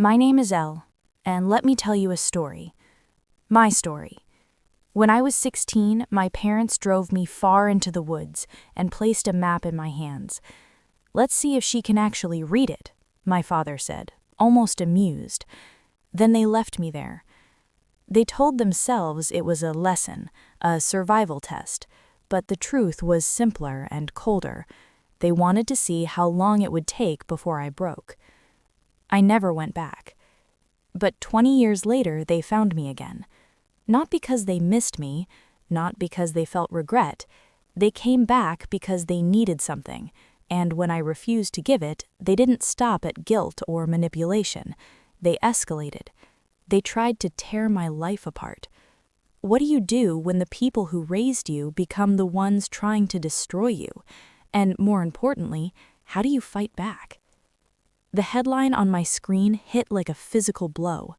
My name is Elle, and let me tell you a story. My story. When I was 16, my parents drove me far into the woods and placed a map in my hands. "Let's see if she can actually read it," my father said, almost amused. Then they left me there. They told themselves it was a lesson, a survival test, but the truth was simpler and colder. They wanted to see how long it would take before I broke. I never went back. But 20 years later, they found me again. Not because they missed me, not because they felt regret. They came back because they needed something, and when I refused to give it, they didn't stop at guilt or manipulation. They escalated. They tried to tear my life apart. What do you do when the people who raised you become the ones trying to destroy you? And more importantly, how do you fight back? The headline on my screen hit like a physical blow.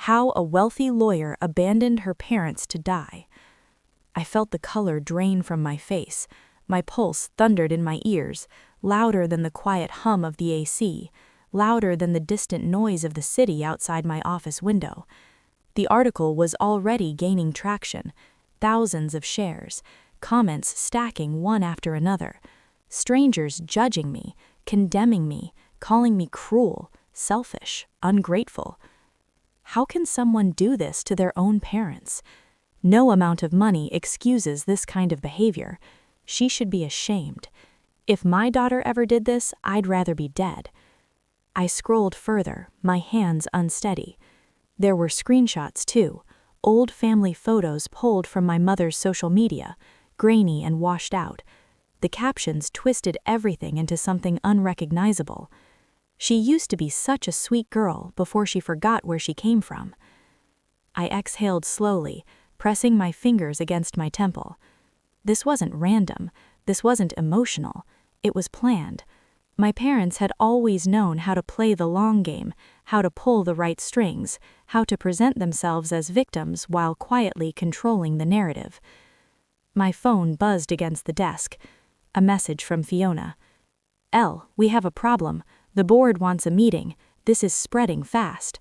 How a wealthy lawyer abandoned her parents to die. I felt the color drain from my face. My pulse thundered in my ears, louder than the quiet hum of the AC, louder than the distant noise of the city outside my office window. The article was already gaining traction, thousands of shares, comments stacking one after another, strangers judging me, condemning me, calling me cruel, selfish, ungrateful. How can someone do this to their own parents? No amount of money excuses this kind of behavior. She should be ashamed. If my daughter ever did this, I'd rather be dead. I scrolled further, my hands unsteady. There were screenshots too, old family photos pulled from my mother's social media, grainy and washed out. The captions twisted everything into something unrecognizable. She used to be such a sweet girl before she forgot where she came from. I exhaled slowly, pressing my fingers against my temple. This wasn't random. This wasn't emotional. It was planned. My parents had always known how to play the long game, how to pull the right strings, how to present themselves as victims while quietly controlling the narrative. My phone buzzed against the desk. A message from Fiona. "Elle, we have a problem. The board wants a meeting. This is spreading fast."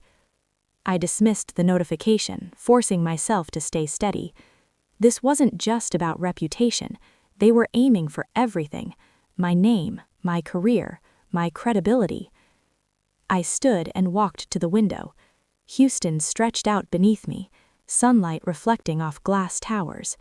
I dismissed the notification, forcing myself to stay steady. This wasn't just about reputation. They were aiming for everything. My name, my career, my credibility. I stood and walked to the window. Houston stretched out beneath me, sunlight reflecting off glass towers.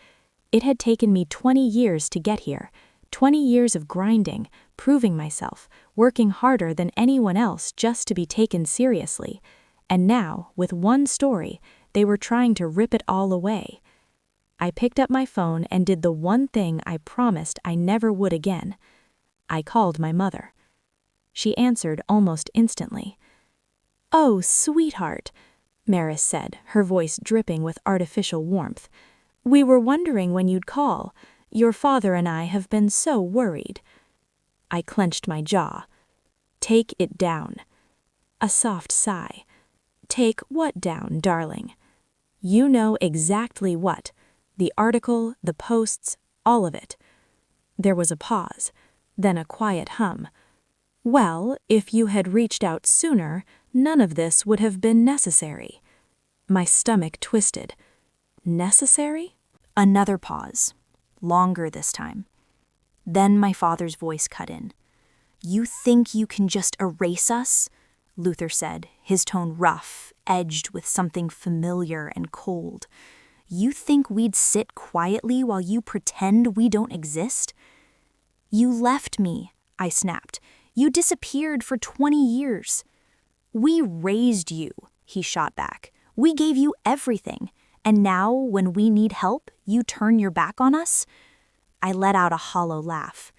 It had taken me 20 years to get here, 20 years of grinding, proving myself, working harder than anyone else just to be taken seriously. And now, with one story, they were trying to rip it all away. I picked up my phone and did the one thing I promised I never would again. I called my mother. She answered almost instantly. "Oh, sweetheart," Maris said, her voice dripping with artificial warmth. "We were wondering when you'd call. Your father and I have been so worried." I clenched my jaw. "Take it down." A soft sigh. "Take what down, darling?" "You know exactly what. The article, the posts, all of it." There was a pause, then a quiet hum. "Well, if you had reached out sooner, none of this would have been necessary." My stomach twisted. Necessary? Another pause. Longer this time. Then my father's voice cut in. "You think you can just erase us?" Luther said, his tone rough, edged with something familiar and cold. "You think we'd sit quietly while you pretend we don't exist?" "You left me," I snapped. "You disappeared for 20 years." "We raised you," he shot back. "We gave you everything. And now, when we need help, you turn your back on us?" I let out a hollow laugh.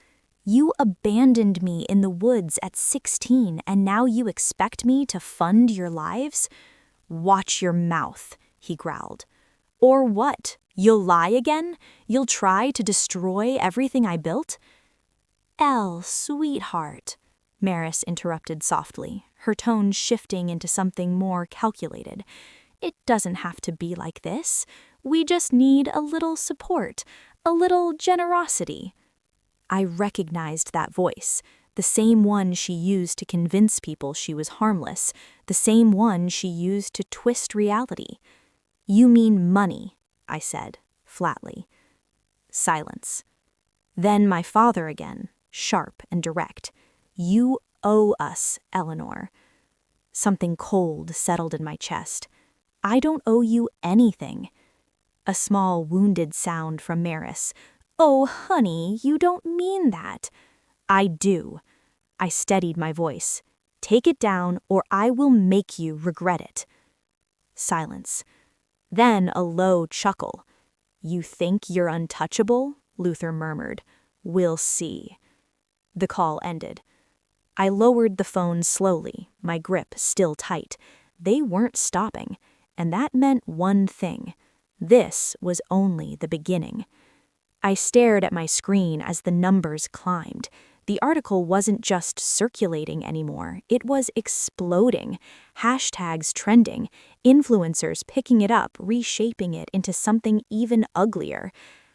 "You abandoned me in the woods at 16, and now you expect me to fund your lives?" "Watch your mouth," he growled. "Or what? You'll lie again? You'll try to destroy everything I built?" "Elle, sweetheart," Maris interrupted softly, her tone shifting into something more calculated. "It doesn't have to be like this. We just need a little support, a little generosity." I recognized that voice, the same one she used to convince people she was harmless, the same one she used to twist reality. "You mean money," I said, flatly. Silence. Then my father again, sharp and direct. "You owe us, Eleanor." Something cold settled in my chest. "I don't owe you anything." A small, wounded sound from Maris. "Oh, honey, you don't mean that." "I do." I steadied my voice. "Take it down, or I will make you regret it." Silence. Then a low chuckle. "You think you're untouchable?" Luther murmured. "We'll see." The call ended. I lowered the phone slowly, my grip still tight. They weren't stopping, and that meant one thing. This was only the beginning. I stared at my screen as the numbers climbed. The article wasn't just circulating anymore, it was exploding. Hashtags trending, influencers picking it up, reshaping it into something even uglier.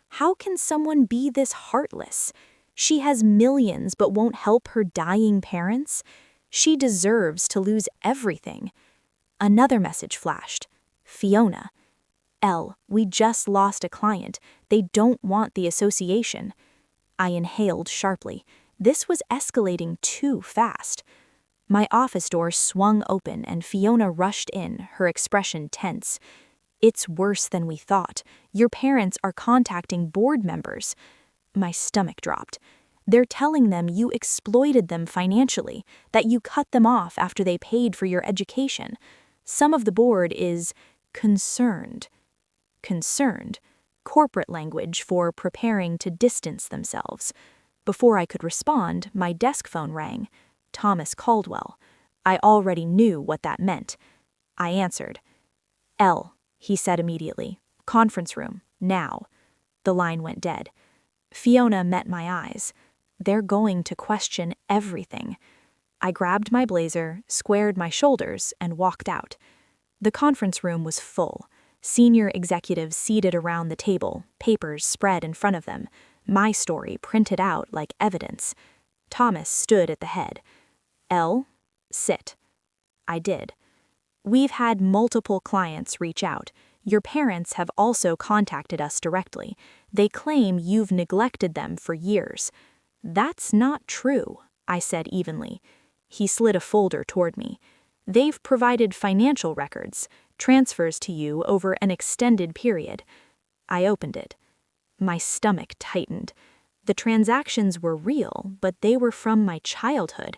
How can someone be this heartless? She has millions but won't help her dying parents? She deserves to lose everything. Another message flashed. Fiona. "Elle, we just lost a client. They don't want the association." I inhaled sharply. This was escalating too fast. My office door swung open and Fiona rushed in, her expression tense. "It's worse than we thought. Your parents are contacting board members." My stomach dropped. "They're telling them you exploited them financially, that you cut them off after they paid for your education. Some of the board is concerned." Concerned. Corporate language for preparing to distance themselves. Before I could respond, my desk phone rang. Thomas Caldwell. I already knew what that meant. I answered. "Elle," he said immediately. "Conference room, now." The line went dead. Fiona met my eyes. They're going to question everything. I grabbed my blazer, squared my shoulders, and walked out. The conference room was full. Senior executives seated around the table, papers spread in front of them, my story printed out like evidence. Thomas stood at the head. "Elle, sit." I did. "We've had multiple clients reach out. Your parents have also contacted us directly. They claim you've neglected them for years." "That's not true," I said evenly. He slid a folder toward me. "They've provided financial records, transfers to you over an extended period." I opened it. My stomach tightened. The transactions were real, but they were from my childhood.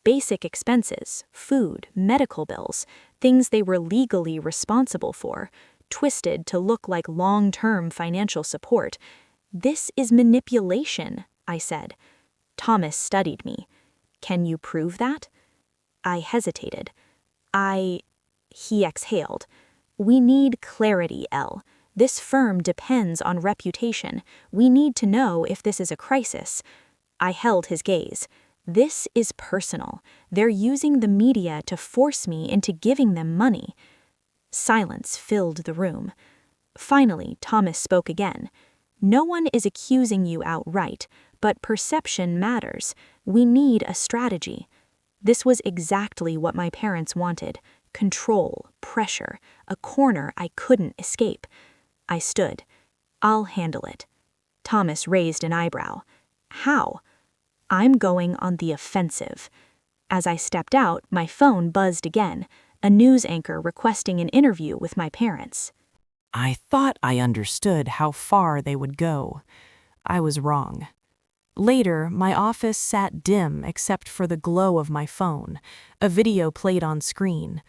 Basic expenses, food, medical bills, things they were legally responsible for, twisted to look like long-term financial support. "This is manipulation," I said. Thomas studied me. "Can you prove that?" I hesitated. He exhaled. "We need clarity, Elle. This firm depends on reputation. We need to know if this is a crisis." I held his gaze. "This is personal. They're using the media to force me into giving them money." Silence filled the room. Finally, Thomas spoke again. "No one is accusing you outright, but perception matters. We need a strategy." This was exactly what my parents wanted. Control, pressure, a corner I couldn't escape. I stood. "I'll handle it." Thomas raised an eyebrow. "How?" "I'm going on the offensive." As I stepped out, my phone buzzed again, a news anchor requesting an interview with my parents. I thought I understood how far they would go. I was wrong. Later, my office sat dim except for the glow of my phone. A video played on screen.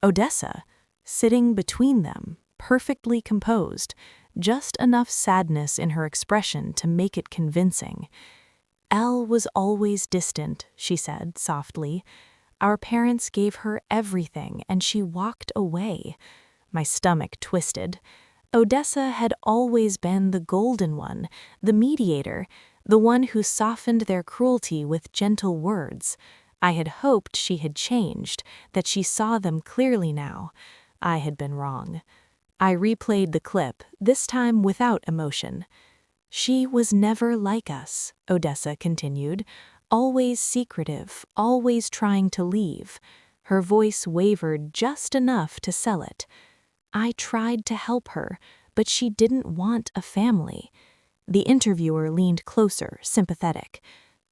Odessa, sitting between them, perfectly composed, just enough sadness in her expression to make it convincing. "Elle was always distant," she said softly. "Our parents gave her everything, and she walked away." My stomach twisted. Odessa had always been the golden one, the mediator, the one who softened their cruelty with gentle words. I had hoped she had changed, that she saw them clearly now. I had been wrong. I replayed the clip, this time without emotion. "She was never like us," Odessa continued. always secretive, always trying to leave. Her voice wavered just enough to sell it. I tried to help her, but she didn't want a family. The interviewer leaned closer, sympathetic.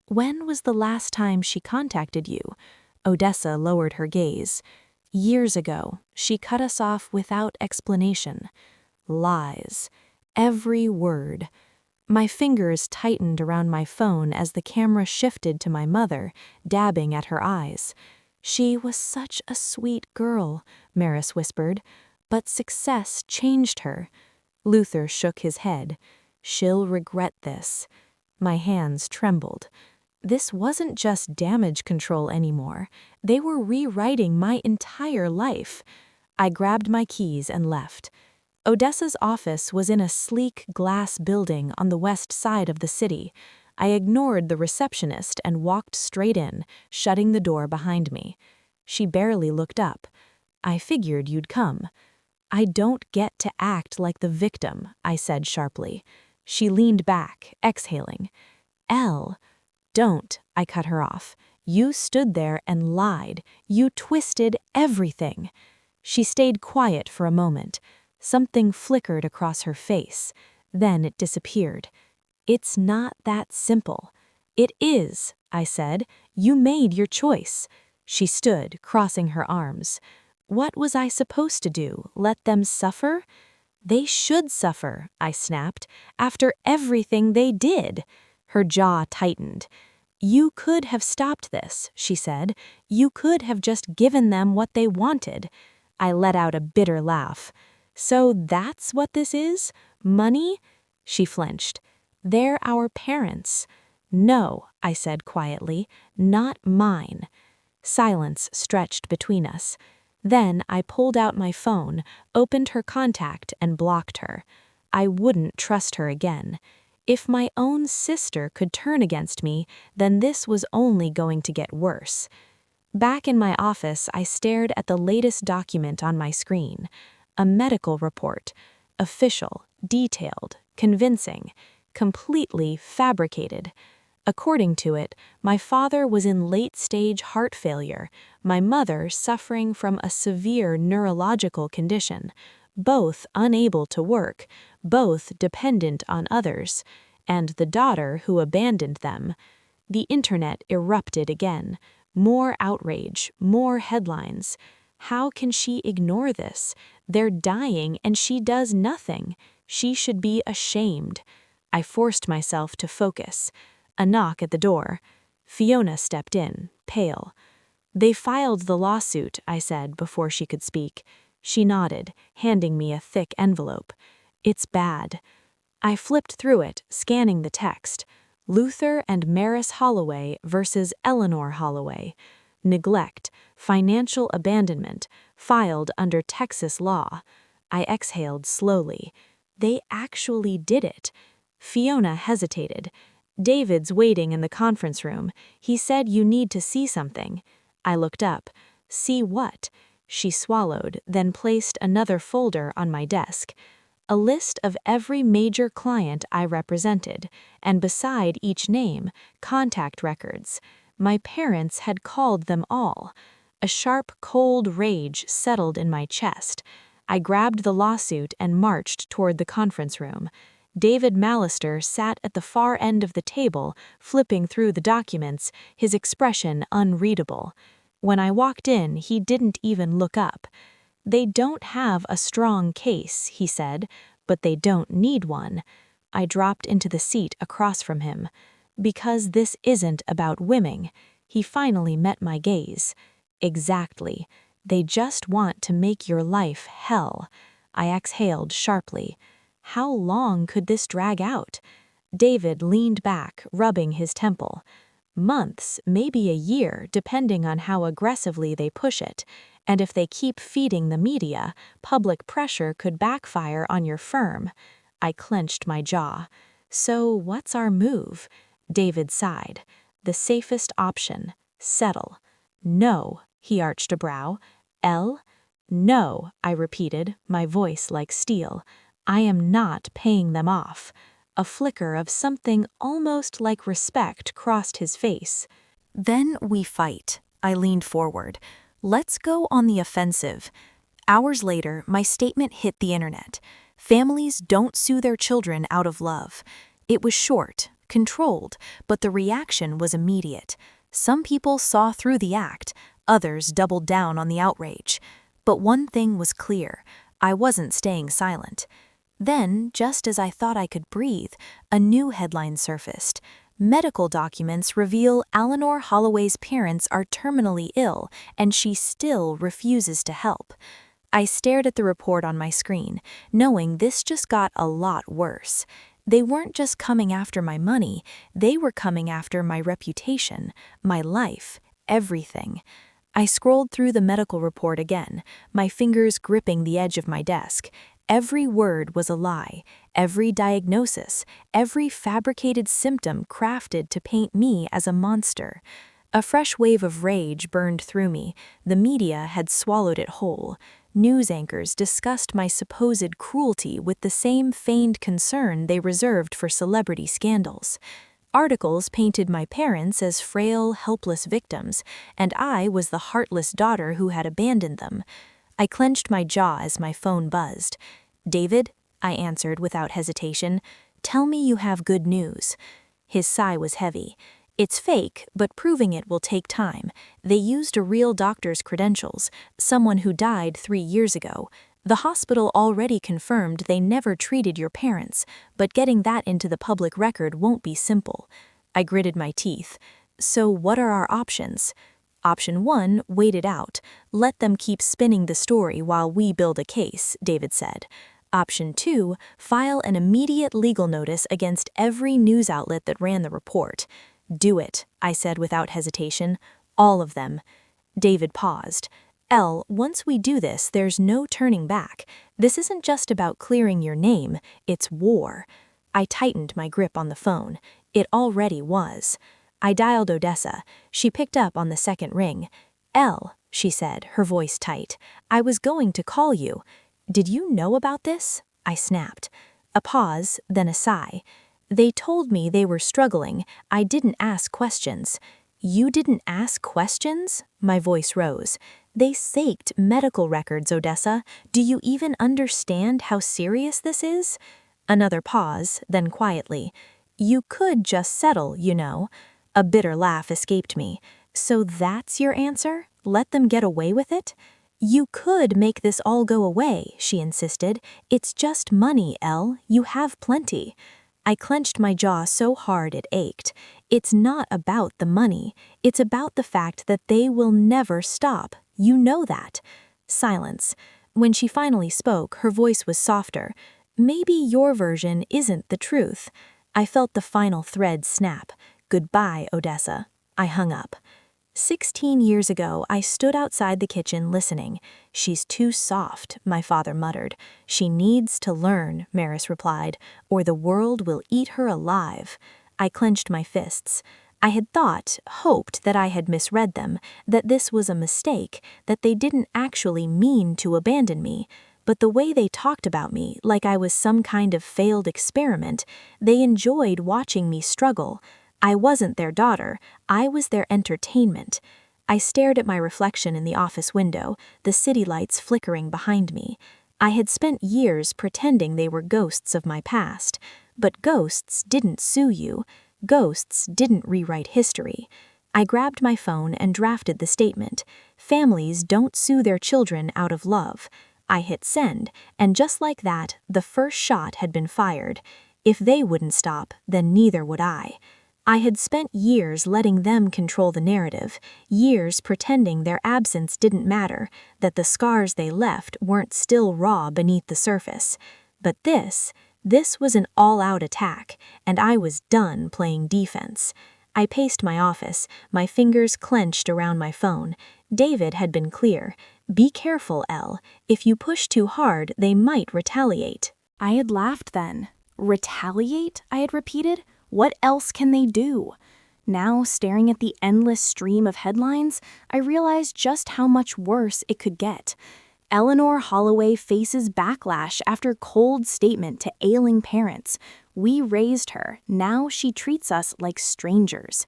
When was the last time she contacted you? Odessa lowered her gaze. Years ago, she cut us off without explanation. Lies. Every word. My fingers tightened around my phone as the camera shifted to my mother, dabbing at her eyes. She was such a sweet girl, Maris whispered, but success changed her. Luther shook his head. She'll regret this. My hands trembled. This wasn't just damage control anymore. They were rewriting my entire life. I grabbed my keys and left. Odessa's office was in a sleek glass building on the west side of the city. I ignored the receptionist and walked straight in, shutting the door behind me. She barely looked up. I figured you'd come. I don't get to act like the victim, I said sharply. She leaned back, exhaling. Elle. Don't, I cut her off. You stood there and lied. You twisted everything. She stayed quiet for a moment. Something flickered across her face. Then it disappeared. It's not that simple. It is, I said. You made your choice. She stood, crossing her arms. What was I supposed to do? Let them suffer? They should suffer, I snapped, after everything they did. Her jaw tightened. You could have stopped this, she said. You could have just given them what they wanted. I let out a bitter laugh. So that's what this is? Money? She flinched. They're our parents. No, I said quietly, not mine. Silence stretched between us. Then I pulled out my phone, opened her contact, and blocked her. I wouldn't trust her again. If my own sister could turn against me, then this was only going to get worse. Back in my office, I stared at the latest document on my screen. A medical report. Official, detailed, convincing, completely fabricated. According to it, my father was in late-stage heart failure, my mother suffering from a severe neurological condition, both unable to work, both dependent on others, and the daughter who abandoned them. The internet erupted again. More outrage, more headlines. How can she ignore this? They're dying and she does nothing. She should be ashamed. I forced myself to focus. A knock at the door. Fiona stepped in, pale. They filed the lawsuit, I said before she could speak. She nodded, handing me a thick envelope. It's bad. I flipped through it, scanning the text. Luther and Maris Holloway versus Eleanor Holloway. Neglect, financial abandonment, filed under Texas law. I exhaled slowly. They actually did it. Fiona hesitated. David's waiting in the conference room. He said you need to see something. I looked up. See what? She swallowed, then placed another folder on my desk. A list of every major client I represented, and beside each name, contact records. My parents had called them all. A sharp, cold rage settled in my chest. I grabbed the lawsuit and marched toward the conference room. David Mallister sat at the far end of the table, flipping through the documents, his expression unreadable. When I walked in, he didn't even look up. They don't have a strong case, he said, but they don't need one. I dropped into the seat across from him. Because this isn't about women. He finally met my gaze. Exactly. They just want to make your life hell. I exhaled sharply. How long could this drag out? David leaned back, rubbing his temple. Months, maybe a year, depending on how aggressively they push it. And if they keep feeding the media, public pressure could backfire on your firm. I clenched my jaw. So what's our move? David sighed. The safest option. Settle. No, he arched a brow. Elle? No, I repeated, my voice like steel. I am not paying them off. A flicker of something almost like respect crossed his face. Then we fight. I leaned forward. Let's go on the offensive. Hours later, my statement hit the internet. Families don't sue their children out of love. It was short, controlled, but the reaction was immediate. Some people saw through the act, others doubled down on the outrage. But one thing was clear: I wasn't staying silent. Then, just as I thought I could breathe, a new headline surfaced. Medical documents reveal Eleanor Holloway's parents are terminally ill, and she still refuses to help. I stared at the report on my screen, knowing this just got a lot worse. They weren't just coming after my money, they were coming after my reputation, my life, everything. I scrolled through the medical report again, my fingers gripping the edge of my desk. Every word was a lie, every diagnosis, every fabricated symptom crafted to paint me as a monster. A fresh wave of rage burned through me. The media had swallowed it whole. News anchors discussed my supposed cruelty with the same feigned concern they reserved for celebrity scandals. Articles painted my parents as frail, helpless victims, and I was the heartless daughter who had abandoned them. I clenched my jaw as my phone buzzed. "David," I answered without hesitation, "tell me you have good news." His sigh was heavy. "It's fake, but proving it will take time. They used a real doctor's credentials, someone who died 3 years ago. The hospital already confirmed they never treated your parents, but getting that into the public record won't be simple." I gritted my teeth. "So what are our options?" "Option 1, wait it out. Let them keep spinning the story while we build a case," David said. "Option 2, file an immediate legal notice against every news outlet that ran the report." "Do it," I said without hesitation. "All of them." David paused. Once we do this, there's no turning back. This isn't just about clearing your name, it's war." I tightened my grip on the phone. It already was. I dialed Odessa. She picked up on the second ring. She said, her voice tight, "I was going to call you." "Did you know about this?" I snapped. A pause, then a sigh. "They told me they were struggling. I didn't ask questions." "You didn't ask questions?" My voice rose. "They faked medical records, Odessa. Do you even understand how serious this is?" Another pause, then quietly. "You could just settle, you know." A bitter laugh escaped me. "So that's your answer? Let them get away with it?" "You could make this all go away," she insisted. "It's just money, You have plenty." I clenched my jaw so hard it ached. "It's not about the money. It's about the fact that they will never stop. You know that." Silence. When she finally spoke, her voice was softer. "Maybe your version isn't the truth." I felt the final thread snap. "Goodbye, Odessa." I hung up. 16 years ago, I stood outside the kitchen listening. "She's too soft," my father muttered. "She needs to learn," Maris replied, "or the world will eat her alive." I clenched my fists. I had hoped that I had misread them, that this was a mistake, that they didn't actually mean to abandon me. But the way they talked about me, like I was some kind of failed experiment, they enjoyed watching me struggle. I wasn't their daughter, I was their entertainment. I stared at my reflection in the office window, the city lights flickering behind me. I had spent years pretending they were ghosts of my past. But ghosts didn't sue you. Ghosts didn't rewrite history. I grabbed my phone and drafted the statement. "Families don't sue their children out of love." I hit send, and just like that, the first shot had been fired. If they wouldn't stop, then neither would I. I had spent years letting them control the narrative, years pretending their absence didn't matter, that the scars they left weren't still raw beneath the surface. But this was an all-out attack, and I was done playing defense. I paced my office, my fingers clenched around my phone. David had been clear. "Be careful, If you push too hard, they might retaliate." I had laughed then. "Retaliate?" I had repeated. "What else can they do?" Now, staring at the endless stream of headlines, I realized just how much worse it could get. Eleanor Holloway faces backlash after cold statement to ailing parents. We raised her. Now she treats us like strangers.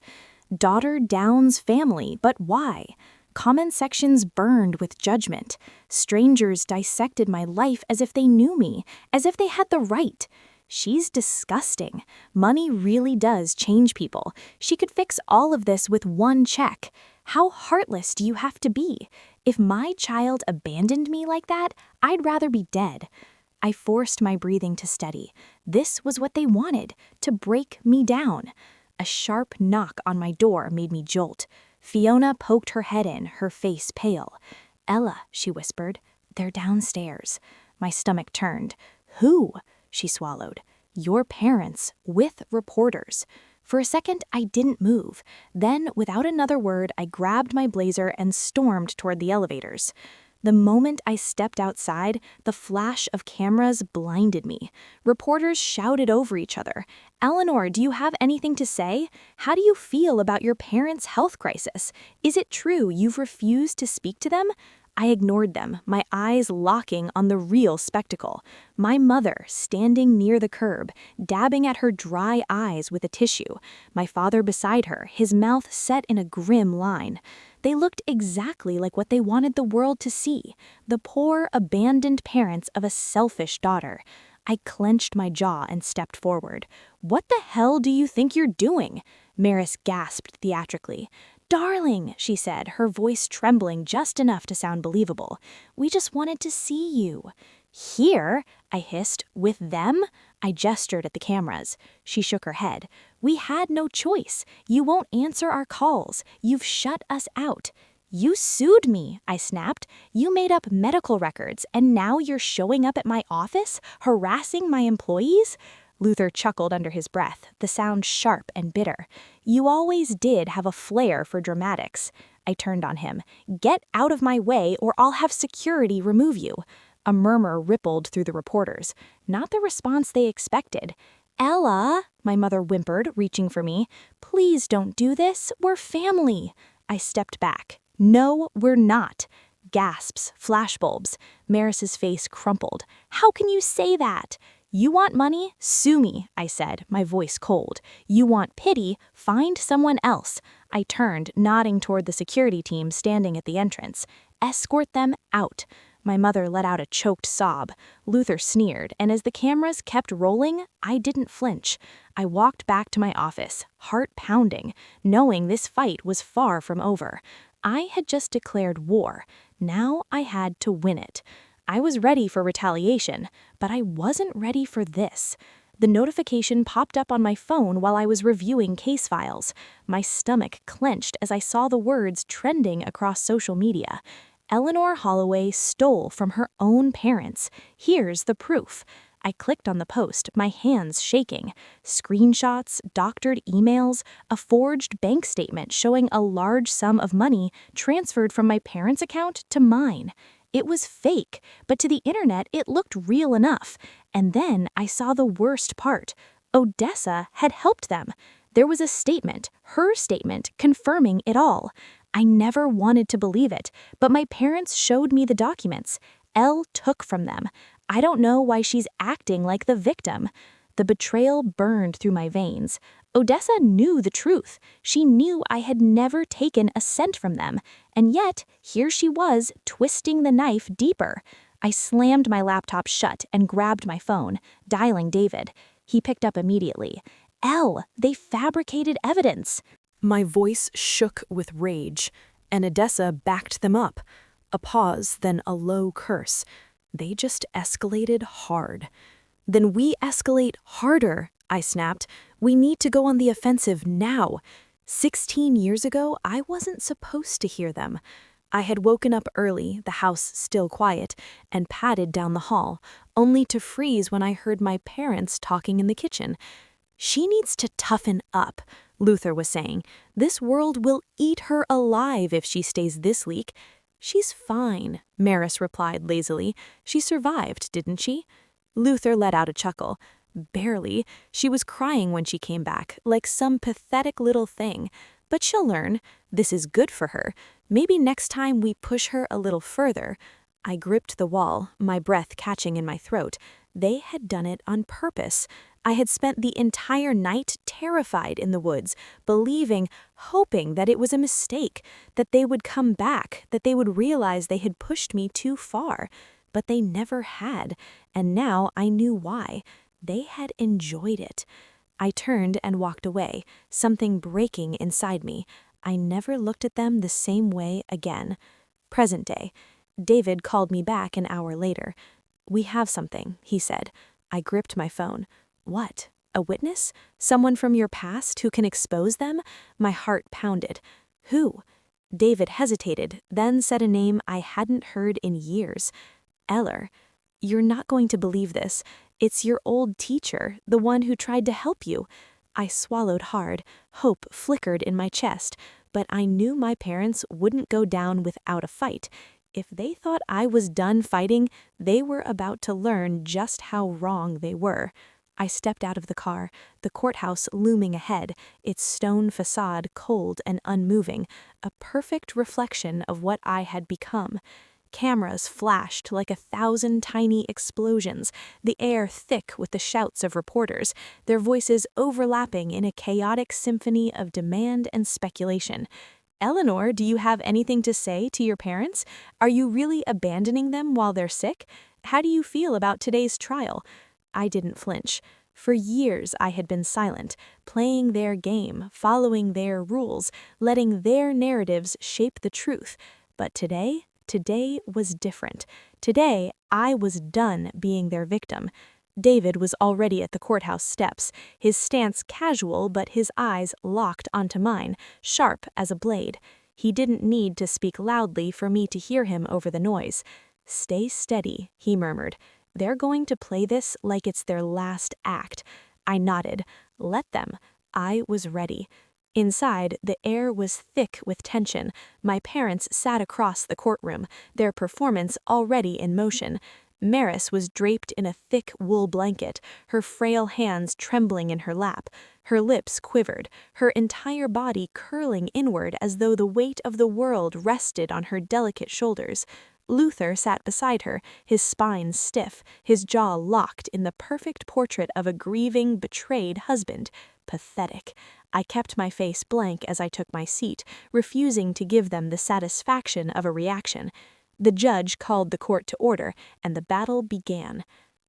Daughter downs family, but why? Comment sections burned with judgment. Strangers dissected my life as if they knew me, as if they had the right. She's disgusting. Money really does change people. She could fix all of this with one check. How heartless do you have to be? If my child abandoned me like that, I'd rather be dead. I forced my breathing to steady. This was what they wanted, to break me down. A sharp knock on my door made me jolt. Fiona poked her head in, her face pale. "Ella," she whispered, "they're downstairs." My stomach turned. "Who?" She swallowed. "Your parents, with reporters." For a second, I didn't move. Then, without another word, I grabbed my blazer and stormed toward the elevators. The moment I stepped outside, the flash of cameras blinded me. Reporters shouted over each other. "Eleanor, do you have anything to say? How do you feel about your parents' health crisis? Is it true you've refused to speak to them?" I ignored them, my eyes locking on the real spectacle. My mother, standing near the curb, dabbing at her dry eyes with a tissue. My father beside her, his mouth set in a grim line. They looked exactly like what they wanted the world to see, the poor, abandoned parents of a selfish daughter. I clenched my jaw and stepped forward. "What the hell do you think you're doing?" Maris gasped theatrically. "Darling," she said, her voice trembling just enough to sound believable. "We just wanted to see you." "Here?" I hissed. "With them?" I gestured at the cameras. She shook her head. "We had no choice. You won't answer our calls. You've shut us out." "You sued me," I snapped. "You made up medical records, and now you're showing up at my office, harassing my employees?" Luther chuckled under his breath, the sound sharp and bitter. "You always did have a flair for dramatics." I turned on him. "Get out of my way or I'll have security remove you." A murmur rippled through the reporters. Not the response they expected. "Ella," my mother whimpered, reaching for me. "Please don't do this. We're family." I stepped back. "No, we're not." Gasps, flashbulbs. Maris's face crumpled. "How can you say that?" "You want money? Sue me," I said, my voice cold. "You want pity? Find someone else." I turned, nodding toward the security team standing at the entrance. "Escort them out." My mother let out a choked sob. Luther sneered, and as the cameras kept rolling, I didn't flinch. I walked back to my office, heart pounding, knowing this fight was far from over. I had just declared war. Now I had to win it. I was ready for retaliation, but I wasn't ready for this. The notification popped up on my phone while I was reviewing case files. My stomach clenched as I saw the words trending across social media. "Eleanor Holloway stole from her own parents. Here's the proof." I clicked on the post, my hands shaking. Screenshots, doctored emails, a forged bank statement showing a large sum of money transferred from my parents' account to mine. It was fake, but to the internet it looked real enough. And then I saw the worst part. Odessa had helped them. There was a statement, her statement, confirming it all. I never wanted to believe it, but my parents showed me the documents. Elle took from them. I don't know why she's acting like the victim. The betrayal burned through my veins. Odessa knew the truth. She knew I had never taken a cent from them. And yet, here she was, twisting the knife deeper. I slammed my laptop shut and grabbed my phone, dialing David. He picked up immediately. "Elle, they fabricated evidence." My voice shook with rage, and Odessa backed them up. A pause, then a low curse. They just escalated hard. "Then we escalate harder," I snapped. "We need to go on the offensive now." 16 years ago, I wasn't supposed to hear them. I had woken up early, the house still quiet, and padded down the hall, only to freeze when I heard my parents talking in the kitchen. "She needs to toughen up," Luther was saying. "This world will eat her alive if she stays this weak." "She's fine," Maris replied lazily. "She survived, didn't she?" Luther let out a chuckle. "Barely. She was crying when she came back, like some pathetic little thing. But she'll learn. This is good for her. Maybe next time we push her a little further." I gripped the wall, my breath catching in my throat. They had done it on purpose. I had spent the entire night terrified in the woods, believing, hoping that it was a mistake, that they would come back, that they would realize they had pushed me too far. But they never had, and now I knew why. They had enjoyed it. I turned and walked away, something breaking inside me. I never looked at them the same way again. Present day. David called me back an hour later. "We have something," he said. I gripped my phone. "What? A witness? Someone from your past who can expose them?" My heart pounded. "Who?" David hesitated, then said a name I hadn't heard in years. "Eller. You're not going to believe this. It's your old teacher, the one who tried to help you." I swallowed hard. Hope flickered in my chest, but I knew my parents wouldn't go down without a fight. If they thought I was done fighting, they were about to learn just how wrong they were. I stepped out of the car, the courthouse looming ahead, its stone facade cold and unmoving, a perfect reflection of what I had become. Cameras flashed like 1,000 tiny explosions, the air thick with the shouts of reporters, their voices overlapping in a chaotic symphony of demand and speculation. "Eleanor, do you have anything to say to your parents? Are you really abandoning them while they're sick? How do you feel about today's trial?" I didn't flinch. For years I had been silent, playing their game, following their rules, letting their narratives shape the truth. But today was different. Today, I was done being their victim. David was already at the courthouse steps, his stance casual but his eyes locked onto mine, sharp as a blade. He didn't need to speak loudly for me to hear him over the noise. "Stay steady," he murmured. "They're going to play this like it's their last act." I nodded. Let them. I was ready. Inside, the air was thick with tension. My parents sat across the courtroom, their performance already in motion. Maris was draped in a thick wool blanket, her frail hands trembling in her lap. Her lips quivered, her entire body curling inward as though the weight of the world rested on her delicate shoulders. Luther sat beside her, his spine stiff, his jaw locked in the perfect portrait of a grieving, betrayed husband. Pathetic. I kept my face blank as I took my seat, refusing to give them the satisfaction of a reaction. The judge called the court to order, and the battle began.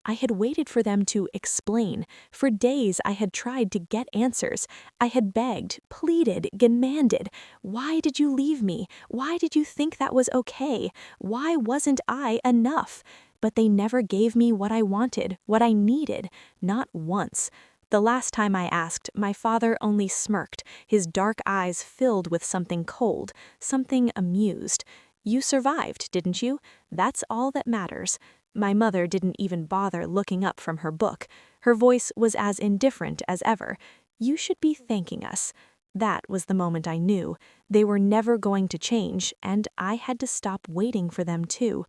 I had waited for them to explain. For days I had tried to get answers. I had begged, pleaded, demanded. "Why did you leave me? Why did you think that was okay? Why wasn't I enough?" But they never gave me what I wanted, what I needed, not once. The last time I asked, my father only smirked, his dark eyes filled with something cold, something amused. "You survived, didn't you? That's all that matters." My mother didn't even bother looking up from her book. Her voice was as indifferent as ever. "You should be thanking us." That was the moment I knew. They were never going to change, and I had to stop waiting for them too.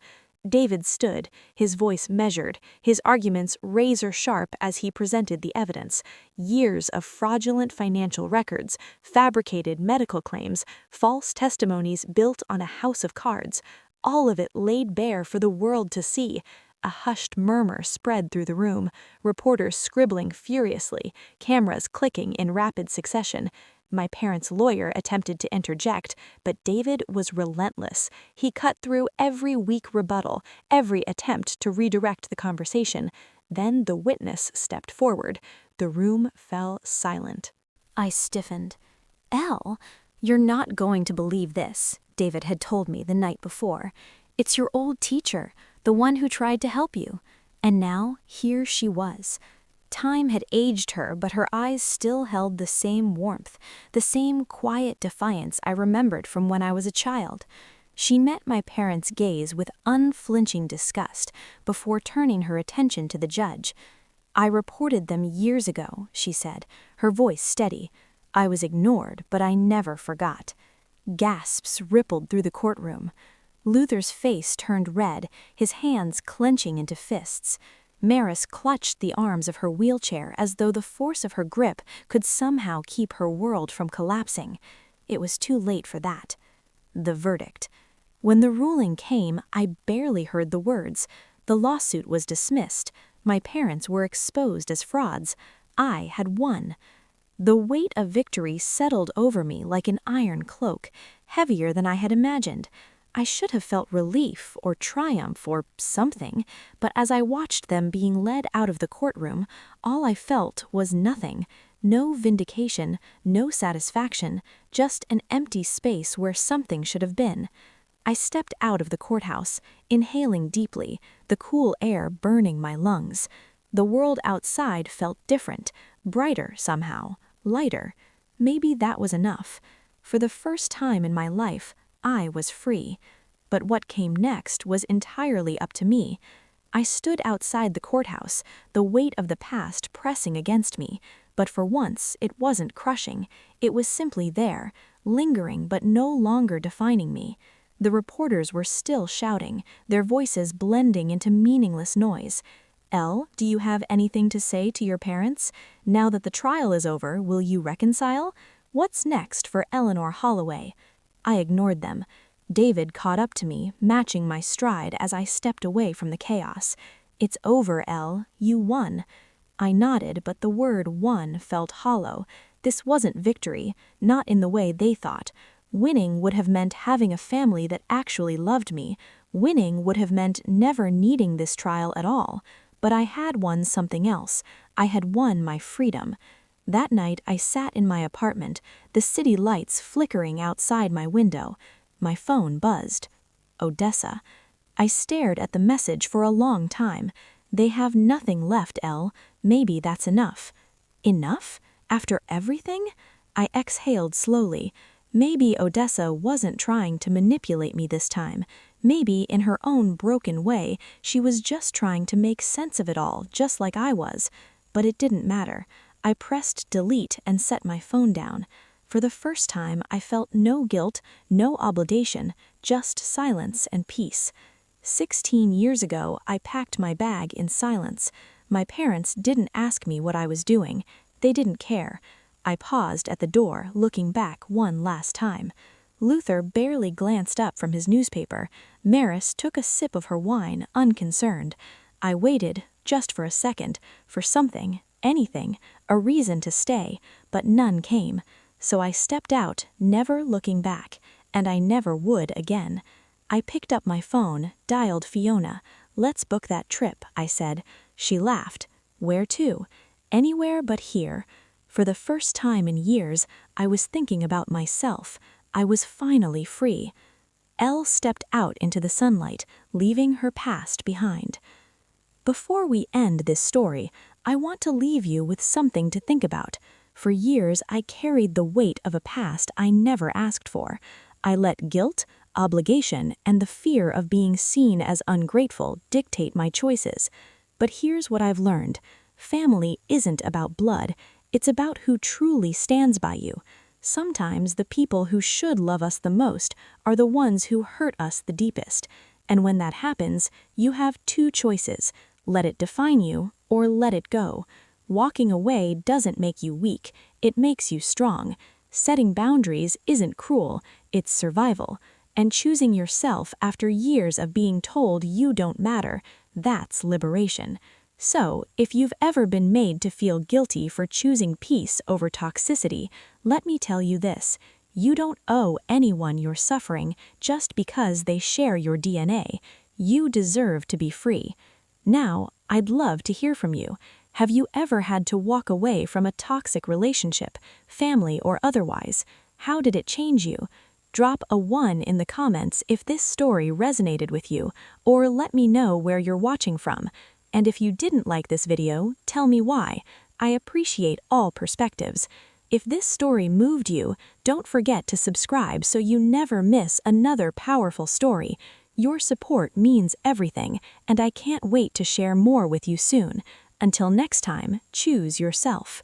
David stood, his voice measured, his arguments razor-sharp as he presented the evidence. Years of fraudulent financial records, fabricated medical claims, false testimonies built on a house of cards. All of it laid bare for the world to see. A hushed murmur spread through the room, reporters scribbling furiously, cameras clicking in rapid succession. My parents' lawyer attempted to interject, but David was relentless. He cut through every weak rebuttal, every attempt to redirect the conversation. Then the witness stepped forward. The room fell silent. I stiffened. "Elle, you're not going to believe this," David had told me the night before. "It's your old teacher, the one who tried to help you." And now, here she was. Time had aged her, but her eyes still held the same warmth, the same quiet defiance I remembered from when I was a child. She met my parents' gaze with unflinching disgust before turning her attention to the judge. "I reported them years ago," she said, her voice steady. "I was ignored, but I never forgot." Gasps rippled through the courtroom. Luther's face turned red, his hands clenching into fists. Maris clutched the arms of her wheelchair as though the force of her grip could somehow keep her world from collapsing. It was too late for that. The verdict. When the ruling came, I barely heard the words. The lawsuit was dismissed. My parents were exposed as frauds. I had won. The weight of victory settled over me like an iron cloak, heavier than I had imagined. I should have felt relief or triumph or something, but as I watched them being led out of the courtroom, all I felt was nothing. No vindication, no satisfaction, just an empty space where something should have been. I stepped out of the courthouse, inhaling deeply, the cool air burning my lungs. The world outside felt different, brighter somehow, lighter. Maybe that was enough. For the first time in my life, I was free. But what came next was entirely up to me. I stood outside the courthouse, the weight of the past pressing against me, but for once it wasn't crushing. It was simply there, lingering but no longer defining me. The reporters were still shouting, their voices blending into meaningless noise. Elle, do you have anything to say to your parents? Now that the trial is over, will you reconcile? What's next for Eleanor Holloway? I ignored them. David caught up to me, matching my stride as I stepped away from the chaos. It's over, Elle. You won. I nodded, but the word won felt hollow. This wasn't victory, not in the way they thought. Winning would have meant having a family that actually loved me. Winning would have meant never needing this trial at all. But I had won something else. I had won my freedom. That night I sat in my apartment, the city lights flickering outside my window. My phone buzzed. Odessa. I stared at the message for a long time. They have nothing left, Elle. Maybe that's enough. Enough? After everything? I exhaled slowly. Maybe Odessa wasn't trying to manipulate me this time. Maybe, in her own broken way, she was just trying to make sense of it all, just like I was. But it didn't matter. I pressed delete and set my phone down. For the first time, I felt no guilt, no obligation, just silence and peace. 16 years ago, I packed my bag in silence. My parents didn't ask me what I was doing. They didn't care. I paused at the door, looking back one last time. Luther barely glanced up from his newspaper. Maris took a sip of her wine, unconcerned. I waited, just for a second, for something, anything, a reason to stay, but none came. So I stepped out, never looking back, and I never would again. I picked up my phone, dialed Fiona. "Let's book that trip," I said. She laughed. "Where to?" "Anywhere but here." For the first time in years, I was thinking about myself. I was finally free. Elle stepped out into the sunlight, leaving her past behind. Before we end this story, I want to leave you with something to think about. For years, I carried the weight of a past I never asked for. I let guilt, obligation, and the fear of being seen as ungrateful dictate my choices. But here's what I've learned. Family isn't about blood. It's about who truly stands by you. Sometimes the people who should love us the most are the ones who hurt us the deepest. And when that happens, you have two choices. Let it define you or let it go. Walking away doesn't make you weak. It makes you strong. Setting boundaries isn't cruel. It's survival. And choosing yourself after years of being told you don't matter, that's liberation. So, if you've ever been made to feel guilty for choosing peace over toxicity, let me tell you this. You don't owe anyone your suffering just because they share your DNA. You deserve to be free. Now, I'd love to hear from you. Have you ever had to walk away from a toxic relationship, family or otherwise? How did it change you? Drop a 1 in the comments if this story resonated with you, or let me know where you're watching from. And if you didn't like this video, tell me why. I appreciate all perspectives. If this story moved you, don't forget to subscribe so you never miss another powerful story. Your support means everything, and I can't wait to share more with you soon. Until next time, choose yourself.